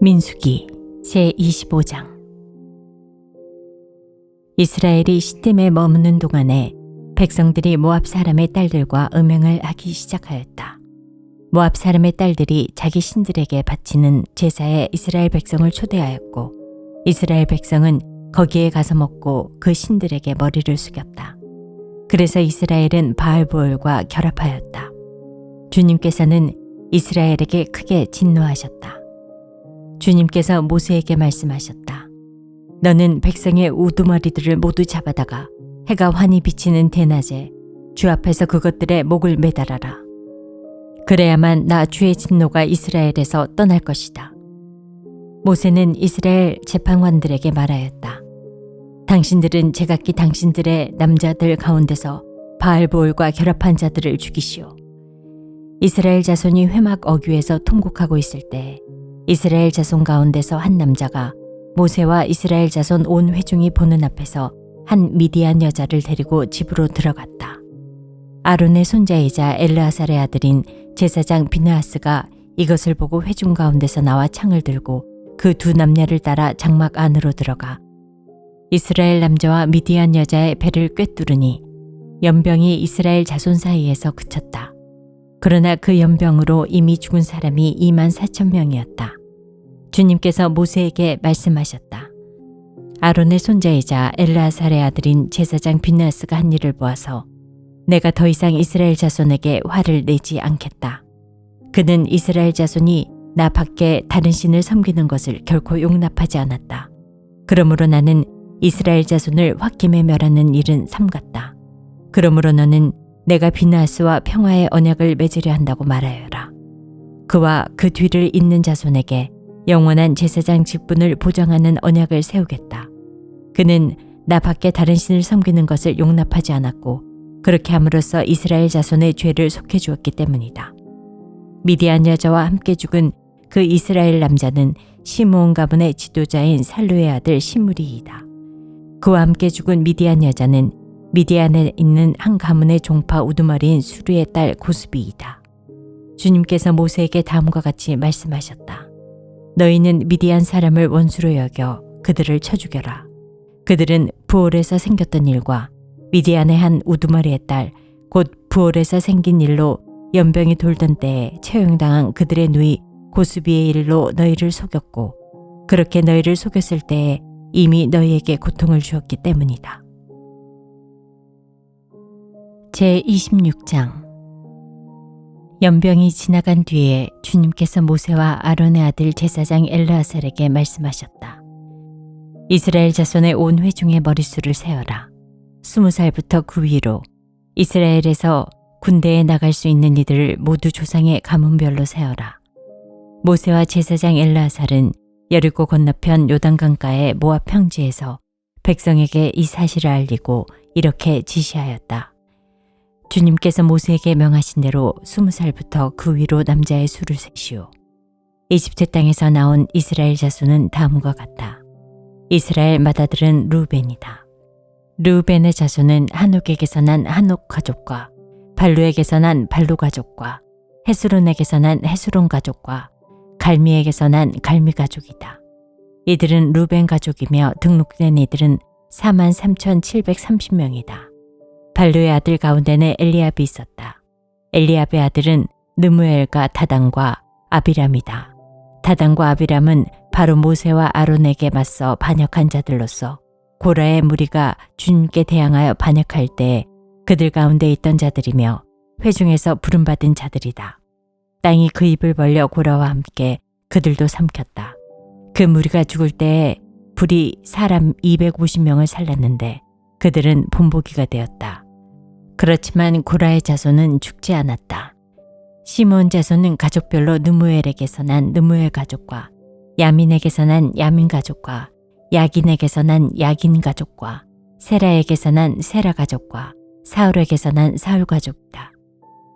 민수기 제25장. 이스라엘이 시딤에 머무는 동안에 백성들이 모압 사람의 딸들과 음행을 하기 시작하였다. 모압 사람의 딸들이 자기 신들에게 바치는 제사에 이스라엘 백성을 초대하였고, 이스라엘 백성은 거기에 가서 먹고 그 신들에게 머리를 숙였다. 그래서 이스라엘은 바알보올과 결합하였다. 주님께서는 이스라엘에게 크게 진노하셨다. 주님께서 모세에게 말씀하셨다. 너는 백성의 우두머리들을 모두 잡아다가 해가 환히 비치는 대낮에 주 앞에서 그것들의 목을 매달아라. 그래야만 나 주의 진노가 이스라엘에서 떠날 것이다. 모세는 이스라엘 재판관들에게 말하였다. 당신들은 제각기 당신들의 남자들 가운데서 바알보올과 결합한 자들을 죽이시오. 이스라엘 자손이 회막 어귀에서 통곡하고 있을 때 이스라엘 자손 가운데서 한 남자가 모세와 이스라엘 자손 온 회중이 보는 앞에서 한 미디안 여자를 데리고 집으로 들어갔다. 아론의 손자이자 엘르아살의 아들인 제사장 비느하스가 이것을 보고 회중 가운데서 나와 창을 들고 그 두 남녀를 따라 장막 안으로 들어가 이스라엘 남자와 미디안 여자의 배를 꿰뚫으니 연병이 이스라엘 자손 사이에서 그쳤다. 그러나 그 연병으로 이미 죽은 사람이 24,000명이었다. 주님께서 모세에게 말씀하셨다. 아론의 손자이자 엘르아살의 아들인 제사장 비느하스가 한 일을 보아서 내가 더 이상 이스라엘 자손에게 화를 내지 않겠다. 그는 이스라엘 자손이 나 밖에 다른 신을 섬기는 것을 결코 용납하지 않았다. 그러므로 나는 이스라엘 자손을 홧김에 멸하는 일은 삼갔다. 그러므로 너는 내가 비느하스와 평화의 언약을 맺으려 한다고 말하여라. 그와 그 뒤를 잇는 자손에게 영원한 제사장 직분을 보장하는 언약을 세우겠다. 그는 나 밖에 다른 신을 섬기는 것을 용납하지 않았고 그렇게 함으로써 이스라엘 자손의 죄를 속해주었기 때문이다. 미디안 여자와 함께 죽은 그 이스라엘 남자는 시므온 가문의 지도자인 살루의 아들 시므리이다. 그와 함께 죽은 미디안 여자는 미디안에 있는 한 가문의 종파 우두머리인 수르의 딸 고스비이다. 주님께서 모세에게 다음과 같이 말씀하셨다. 너희는 미디안 사람을 원수로 여겨 그들을 쳐 죽여라. 그들은 부올에서 생겼던 일과 미디안의 한 우두머리의 딸 곧 부올에서 생긴 일로 연병이 돌던 때에 처형당한 그들의 누이 고스비의 일로 너희를 속였고 그렇게 너희를 속였을 때에 이미 너희에게 고통을 주었기 때문이다. 제26장. 연병이 지나간 뒤에 주님께서 모세와 아론의 아들 제사장 엘르아살에게 말씀하셨다. 이스라엘 자손의 온 회중의 머릿수를 세어라. 20살부터 그 위로 이스라엘에서 군대에 나갈 수 있는 이들을 모두 조상의 가문별로 세어라. 모세와 제사장 엘르아살은 여리고 건너편 요단강가의 모압 평지에서 백성에게 이 사실을 알리고 이렇게 지시하였다. 주님께서 모세에게 명하신 대로 20살부터 그 위로 남자의 수를 세시오. 이집트 땅에서 나온 이스라엘 자손은 다음과 같다. 이스라엘 맏아들은 르우벤이다. 르우벤의 자손은 한옥에게서 난 한옥 가족과 발루에게서 난 발루 가족과 헤스론에게서 난 헤스론 가족과 갈미에게서 난 갈미 가족이다. 이들은 르우벤 가족이며 등록된 이들은 43,730명이다. 발루의 아들 가운데는 엘리압이 있었다. 엘리압의 아들은 느무엘과 다단과 아비람이다. 다단과 아비람은 바로 모세와 아론에게 맞서 반역한 자들로서 고라의 무리가 주님께 대항하여 반역할 때 그들 가운데 있던 자들이며 회중에서 부름받은 자들이다. 땅이 그 입을 벌려 고라와 함께 그들도 삼켰다. 그 무리가 죽을 때에 불이 사람 250명을 살랐는데 그들은 본보기가 되었다. 그렇지만 고라의 자손은 죽지 않았다. 시므온 자손은 가족별로 느무엘에게서 난 느무엘 가족과 야민에게서 난 야민 가족과 야긴에게서 난 야긴 가족과 세라에게서 난 세라 가족과 사울에게서 난 사울 가족이다.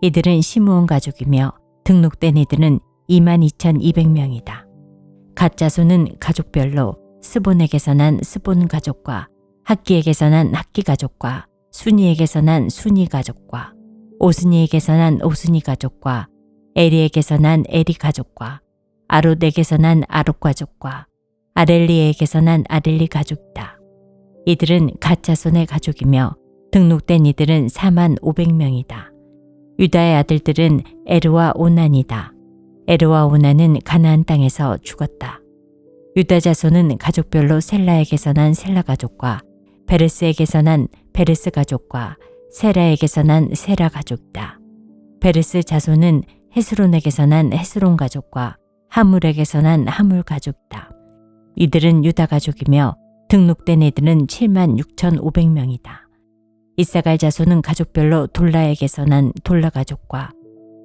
이들은 시므온 가족이며 등록된 이들은 22,200명이다. 갓 자손은 가족별로 스본에게서 난 스본 가족과 학기에게서 난 학기 가족과 순이에게서 난 순이 가족과 오스니에게서 난 오스니 가족과 에리에게서 난 에리 가족과 아롯에게서 난 아롯 가족과 아렐리에게서 난 아렐리 가족이다. 이들은 갓 자손의 가족이며 등록된 이들은 4만 500명이다. 유다의 아들들은 에르와 오난이다. 에르와 오난은 가나안 땅에서 죽었다. 유다 자손은 가족별로 셀라에게서 난 셀라 가족과 베레스에게서 난 베레스 가족과 세라에게서 난 세라 가족이다. 베레스 자손은 헤스론에게서 난 헤스론 가족과 하물에게서 난 하물 가족이다. 이들은 유다 가족이며 등록된 이들은 7만 6,500명이다. 이사갈 자손은 가족별로 돌라에게서 난 돌라 가족과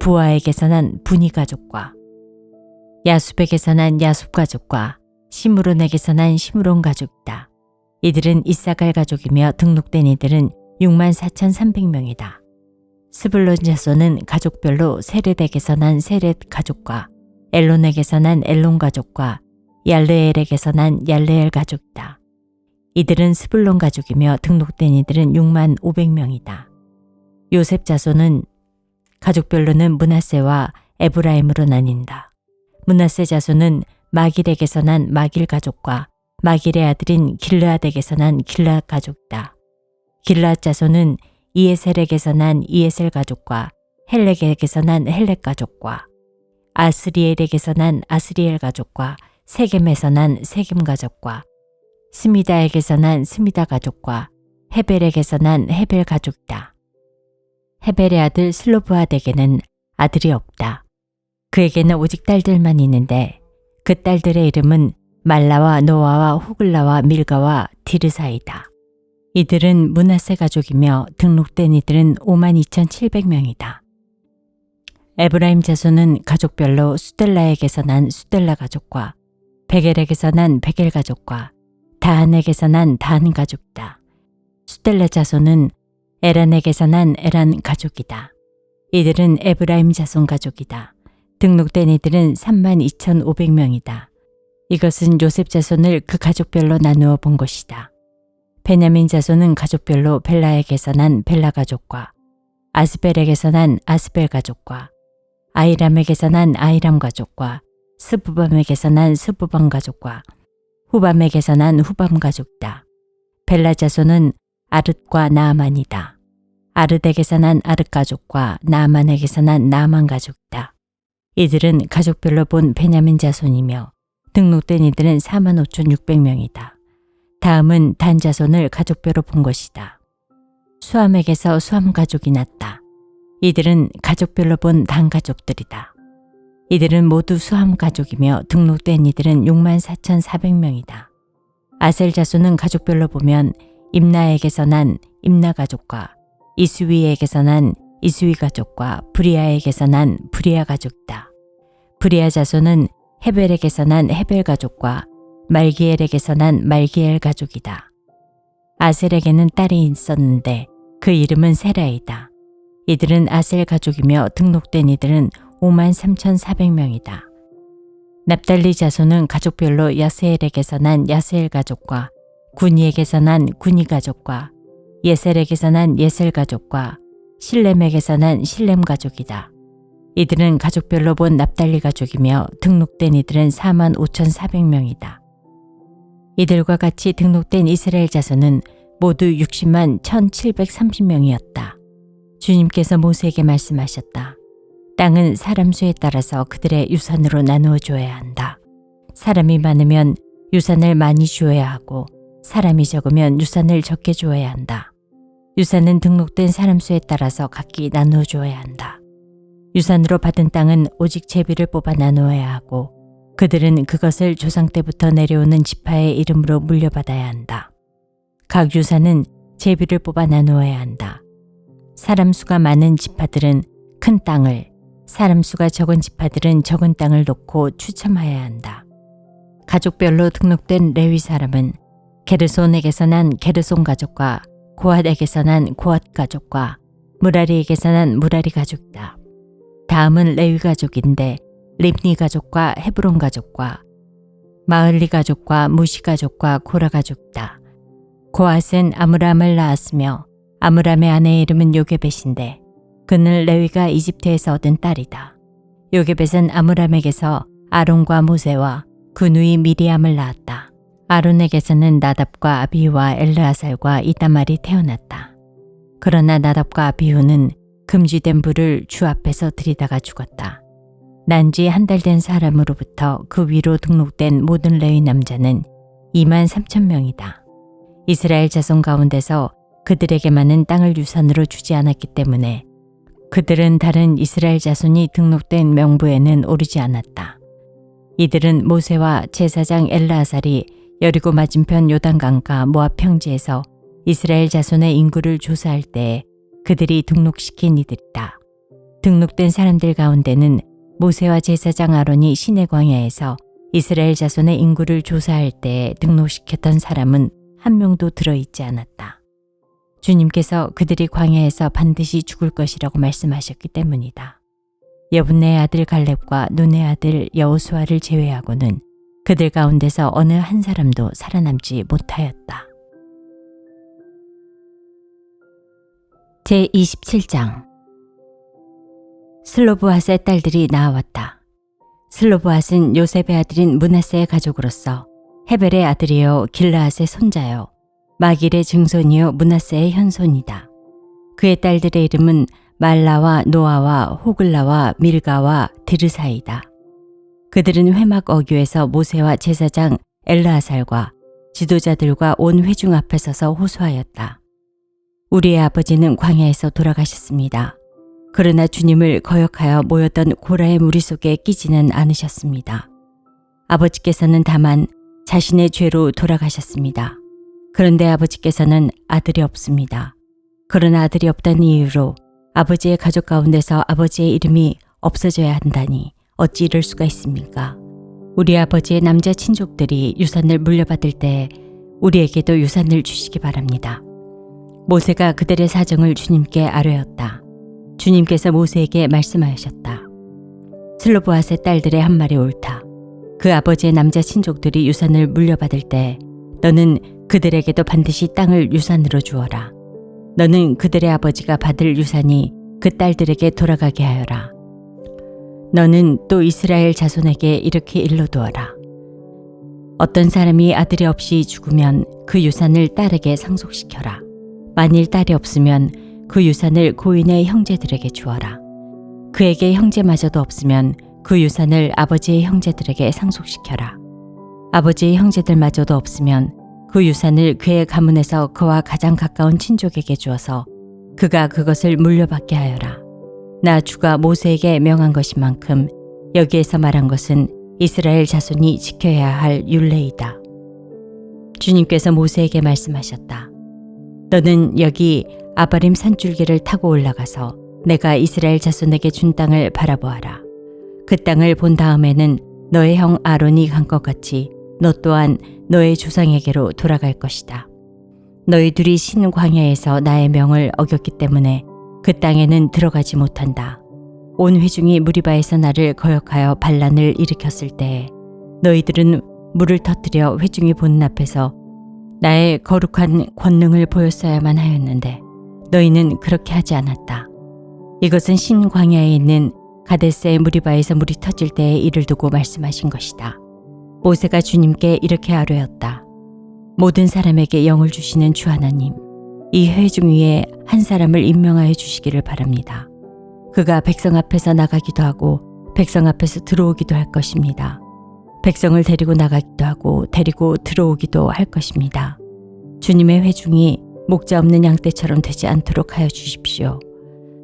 부하에게서 난 부니 가족과 야숲에게서 난 야숲 가족과 시므론에게서 난 시므론 가족이다. 이들은 이사갈 가족이며 등록된 이들은 6만 4,300명이다. 스불론 자손은 가족별로 세렛에게서 난 세렛 가족과 엘론에게서 난 엘론 가족과 얄레엘에게서 난 얄레엘 가족이다. 이들은 스불론 가족이며 등록된 이들은 6만 500명이다. 요셉 자손은 가족별로는 므낫세와 에브라임으로 나뉜다. 므낫세 자손은 마길에게서 난 마길 가족과 마길의 아들인 길르앗에게서 난 길르앗 가족이다. 길르앗 자손은 이에셀에게서 난 이에셀 가족과 헬렉에게서 난 헬렉 가족과 아스리엘에게서 난 아스리엘 가족과 세겜에서 난 세겜 가족과 스미다에게서 난 스미다 가족과 헤벨에게서 난 헤벨 가족이다. 헤벨의 아들 슬로브핫에게는 아들이 없다. 그에게는 오직 딸들만 있는데 그 딸들의 이름은 말라와 노아와 호글라와 밀가와 디르사이다. 이들은 므낫세 가족이며 등록된 이들은 52,700명이다. 에브라임 자손은 가족별로 수델라에게서 난 수델라 가족과 베겔에게서 난 베겔 가족과 다한에게서 난 다한 가족이다. 수델라 자손은 에란에게서 난 에란 가족이다. 이들은 에브라임 자손 가족이다. 등록된 이들은 32,500명이다. 이것은 요셉 자손을 그 가족별로 나누어 본 것이다. 베냐민 자손은 가족별로 벨라에게서 난 벨라 가족과 아스벨에게서 난 아스벨 가족과 아이람에게서 난 아이람 가족과 스부밤에게서 난 스부밤 가족과 후밤에게서 난 후밤 가족이다. 벨라 자손은 아릇과 나아만이다. 아릇에게서 난 아릇 가족과 나아만에게서 난 나아만 가족이다. 이들은 가족별로 본 베냐민 자손이며 등록된 이들은 45,600명이다. 다음은 단 자손을 가족별로 본 것이다. 수함에게서 수함 가족이 났다. 이들은 가족별로 본 단 가족들이다. 이들은 모두 수함 가족이며 등록된 이들은 64,400명이다. 아셀 자손은 가족별로 보면 임나에게서 난 임나 가족과 이수위에게서 난 이수위 가족과 브리아에게서 난 브리아 가족이다. 브리아 자손은 헤벨에게서 난 헤벨 가족과 말기엘에게서 난 말기엘 가족이다. 아셀에게는 딸이 있었는데 그 이름은 세라이다. 이들은 아셀 가족이며 등록된 이들은 53,400명이다. 납달리 자손은 가족별로 야스엘에게서 난 야스엘 가족과 구니에게서 난 구니 가족과 예셀에게서 난 예셀 가족과 실렘에게서 난 실렘 가족이다. 이들은 가족별로 본 납달리 가족이며 등록된 이들은 45,400명이다. 이들과 같이 등록된 이스라엘 자손은 모두 60만 1,730명이었다. 주님께서 모세에게 말씀하셨다. 땅은 사람 수에 따라서 그들의 유산으로 나누어 줘야 한다. 사람이 많으면 유산을 많이 주어야 하고 사람이 적으면 유산을 적게 주어야 한다. 유산은 등록된 사람 수에 따라서 각기 나누어 줘야 한다. 유산으로 받은 땅은 오직 제비를 뽑아 나누어야 하고 그들은 그것을 조상 때부터 내려오는 지파의 이름으로 물려받아야 한다. 각 유산은 제비를 뽑아 나누어야 한다. 사람 수가 많은 지파들은 큰 땅을, 사람 수가 적은 지파들은 적은 땅을 놓고 추첨해야 한다. 가족별로 등록된 레위 사람은 게르손에게서 난 게르손 가족과 고핫에게서 난 고핫 가족과 무라리에게서 난 무라리 가족이다. 다음은 레위 가족인데 립니 가족과 헤브론 가족과 마을리 가족과 무시 가족과 고라 가족이다. 고핫은 아므람을 낳았으며 아므람의 아내의 이름은 요게벳인데 그는 레위가 이집트에서 얻은 딸이다. 요게벳은 아므람에게서 아론과 모세와 그 누이 미리암을 낳았다. 아론에게서는 나답과 아비후와 엘르아살과 이다말이 태어났다. 그러나 나답과 아비후는 금지된 불을 주 앞에서 들이다가 죽었다. 난지 한 달 된 사람으로부터 그 위로 등록된 모든 레위 남자는 23,000명이다. 이스라엘 자손 가운데서 그들에게만은 땅을 유산으로 주지 않았기 때문에 그들은 다른 이스라엘 자손이 등록된 명부에는 오르지 않았다. 이들은 모세와 제사장 엘르아살이 여리고 맞은편 요단강가 모압 평지에서 이스라엘 자손의 인구를 조사할 때에 그들이 등록시킨 이들이다. 등록된 사람들 가운데는 모세와 제사장 아론이 시내 광야에서 이스라엘 자손의 인구를 조사할 때에 등록시켰던 사람은 한 명도 들어있지 않았다. 주님께서 그들이 광야에서 반드시 죽을 것이라고 말씀하셨기 때문이다. 여분네의 아들 갈렙과 눈의 아들 여호수아를 제외하고는 그들 가운데서 어느 한 사람도 살아남지 못하였다. 제27장 슬로브핫의 딸들이 나아왔다. 슬로브핫은 요셉의 아들인 므낫세의 가족으로서 헤벨의 아들이요 길르앗의 손자요 마길의 증손이요 므낫세의 현손이다. 그의 딸들의 이름은 말라와 노아와 호글라와 밀가와 드르사이다. 그들은 회막 어귀에서 모세와 제사장 엘르아살과 지도자들과 온 회중 앞에 서서 호소하였다. 우리의 아버지는 광야에서 돌아가셨습니다. 그러나 주님을 거역하여 모였던 고라의 무리 속에 끼지는 않으셨습니다. 아버지께서는 다만 자신의 죄로 돌아가셨습니다. 그런데 아버지께서는 아들이 없습니다. 그러나 아들이 없다는 이유로 아버지의 가족 가운데서 아버지의 이름이 없어져야 한다니 어찌 이럴 수가 있습니까? 우리 아버지의 남자 친족들이 유산을 물려받을 때 우리에게도 유산을 주시기 바랍니다. 모세가 그들의 사정을 주님께 아뢰었다. 주님께서 모세에게 말씀하셨다. 슬로브핫의 딸들의 한 말이 옳다. 그 아버지의 남자 친족들이 유산을 물려받을 때 너는 그들에게도 반드시 땅을 유산으로 주어라. 너는 그들의 아버지가 받을 유산이 그 딸들에게 돌아가게 하여라. 너는 또 이스라엘 자손에게 이렇게 일러두어라. 어떤 사람이 아들이 없이 죽으면 그 유산을 딸에게 상속시켜라. 만일 딸이 없으면 그 유산을 고인의 형제들에게 주어라. 그에게 형제마저도 없으면 그 유산을 아버지의 형제들에게 상속시켜라. 아버지의 형제들마저도 없으면 그 유산을 그의 가문에서 그와 가장 가까운 친족에게 주어서 그가 그것을 물려받게 하여라. 나 주가 모세에게 명한 것인만큼 여기에서 말한 것은 이스라엘 자손이 지켜야 할 율례이다. 주님께서 모세에게 말씀하셨다. 너는 여기 아바림 산줄기를 타고 올라가서 내가 이스라엘 자손에게 준 땅을 바라보아라. 그 땅을 본 다음에는 너의 형 아론이 간 것 같이 너 또한 너의 조상에게로 돌아갈 것이다. 너희들이 신 광야에서 나의 명을 어겼기 때문에 그 땅에는 들어가지 못한다. 온 회중이 무리바에서 나를 거역하여 반란을 일으켰을 때에 너희들은 물을 터뜨려 회중이 보는 앞에서 나의 거룩한 권능을 보였어야만 하였는데 너희는 그렇게 하지 않았다. 이것은 신 광야에 있는 가데스의 무리바에서 물이 터질 때의 일을 두고 말씀하신 것이다. 모세가 주님께 이렇게 아뢰었다. 모든 사람에게 영을 주시는 주 하나님, 이 회중 위에 한 사람을 임명하여 주시기를 바랍니다. 그가 백성 앞에서 나가기도 하고 백성 앞에서 들어오기도 할 것입니다. 백성을 데리고 나가기도 하고 데리고 들어오기도 할 것입니다. 주님의 회중이 목자 없는 양떼처럼 되지 않도록 하여 주십시오.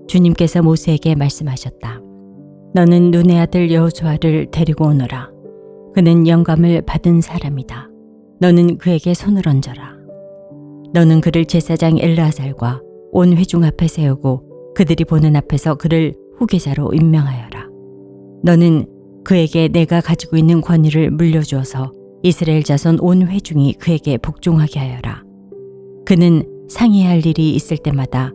주님께서 모세에게 말씀하셨다. 너는 눈의 아들 여호수아를 데리고 오너라. 그는 영감을 받은 사람이다. 너는 그에게 손을 얹어라. 너는 그를 제사장 엘르아살과 온 회중 앞에 세우고 그들이 보는 앞에서 그를 후계자로 임명하여라. 너는 그에게 내가 가지고 있는 권위를 물려주어서 이스라엘 자손 온 회중이 그에게 복종하게 하여라. 그는 상의할 일이 있을 때마다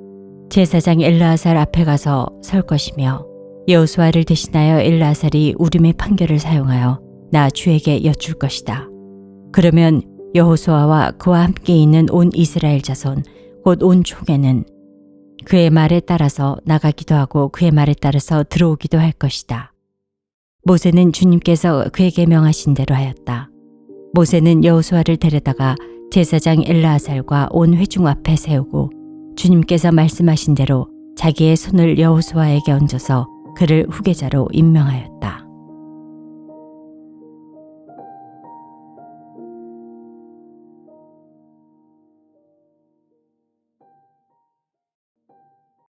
제사장 엘르아살 앞에 가서 설 것이며 여호수아를 대신하여 엘르아살이 우림의 판결을 사용하여 나 주에게 여쭐 것이다. 그러면 여호수아와 그와 함께 있는 온 이스라엘 자손 곧 온 족에는 그의 말에 따라서 나가기도 하고 그의 말에 따라서 들어오기도 할 것이다. 모세는 주님께서 그에게 명하신 대로 하였다. 모세는 여호수아를 데려다가 제사장 엘르아살과 온 회중 앞에 세우고 주님께서 말씀하신 대로 자기의 손을 여호수아에게 얹어서 그를 후계자로 임명하였다.